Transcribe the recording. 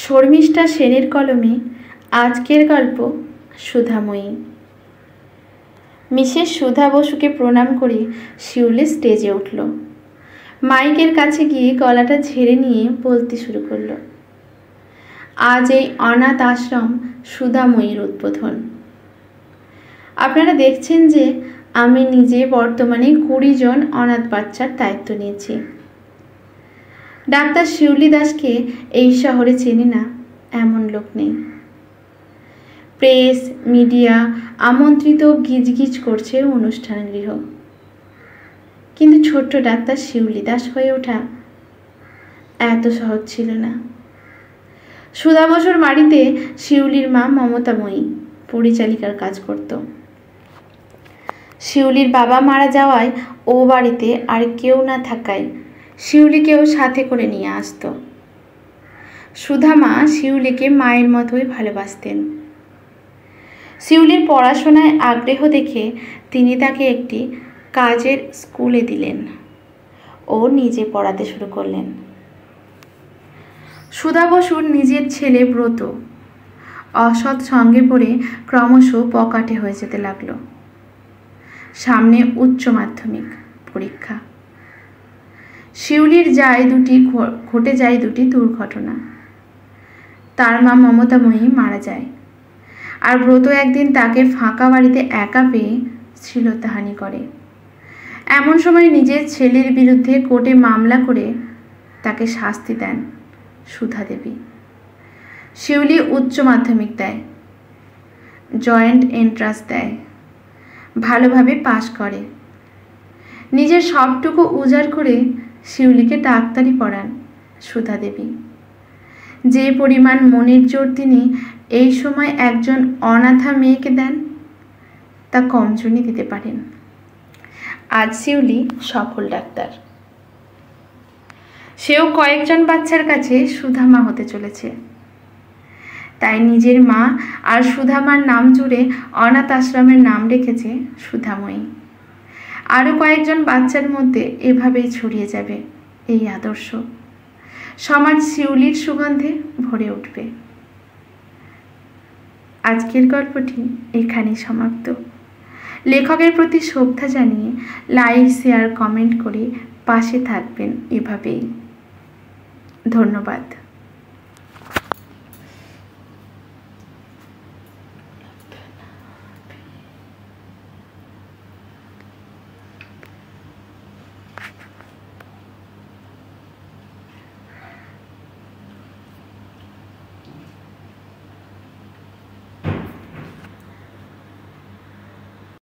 শর্মিষ্ঠা সেনের কলমে আজকের গল্প সুধাময়ী। মিসেস সুধা বসুকে প্রণাম করে শিউলি স্টেজে উঠল। মাইকের কাছে গিয়ে গলাটা ঝেড়ে নিয়ে বলতে শুরু করলো, আজ এই অনাথ আশ্রম সুধাময়ীর উদ্বোধন। আপনারা দেখছেন যে আমি নিজে বর্তমানে 20 জন অনাথ বাচ্চার দায়িত্ব নিয়েছি। ডাক্তার শিউলি দাসকে এই শহরে চেনে না এমন লোক নেই। প্রেস মিডিয়া আমন্ত্রিত গিজগিজ করছে অনুষ্ঠান গৃহ, কিন্তু ছোট্ট ডাক্তার শিউলি দাস হয়ে ওঠা এত সহজ ছিল না। সুধা বসুর বাড়িতে শিউলির মা মমতাময়ী পরিচালিকার কাজ করত। শিউলির বাবা মারা যাওয়ায় ও বাড়িতে আর কেউ না থাকায় শিউলিকেও সাথে করে নিয়ে আসতো। সুধা মা শিউলিকে মায়ের মতোই ভালোবাসতেন। শিউলির পড়াশোনায় আগ্রহ দেখে তিনি তাকে একটি কাজের স্কুলে দিলেন ও নিজে পড়াতে শুরু করলেন। সুধা বসুর নিজের ছেলে ব্রত অসৎ সঙ্গে পড়ে ক্রমশ পকাটে হয়ে যেতে লাগলো। সামনে উচ্চ মাধ্যমিক পরীক্ষা। শিউলির ঘটে যায় দুটি দুর্ঘটনা। তার মা মমতাময়ী মারা যায়, আর ব্রত একদিন তাকে ফাঁকা বাড়িতে একা পেয়ে শ্লীলতাহানি করে। এমন সময় নিজের ছেলের বিরুদ্ধে কোর্টে মামলা করে তাকে শাস্তি দেন সুধা দেবী। শিউলি উচ্চ মাধ্যমিক দেয়, জয়েন্ট এন্ট্রান্স দেয়, ভালোভাবে পাশ করে। নিজের সবটুকু উজাড় করে শিউলিকে ডাক্তারি পড়ান সুধা দেবী। যে পরিমাণ মনের জোর তিনি এই সময় একজন অনাথা মেয়েকে দেন তা কমজনই দিতে পারেন। আজ শিউলি সফল ডাক্তার। সেও কয়েকজন বাচ্চার কাছে সুধামা হতে চলেছে। তাই নিজের মা আর সুধামার নাম জুড়ে অনাথ আশ্রমের নাম রেখেছে সুধাময়ী। আরও কয়েকজন বাচ্চার মধ্যে এভাবেই ছড়িয়ে যাবে এই আদর্শ। সমাজ শিউলির সুগন্ধে ভরে উঠবে। আজকের গল্পটি এখানেই সমাপ্ত। লেখকের প্রতি শ্রদ্ধা জানিয়ে লাইক শেয়ার কমেন্ট করে পাশে থাকবেন এভাবেই। ধন্যবাদ।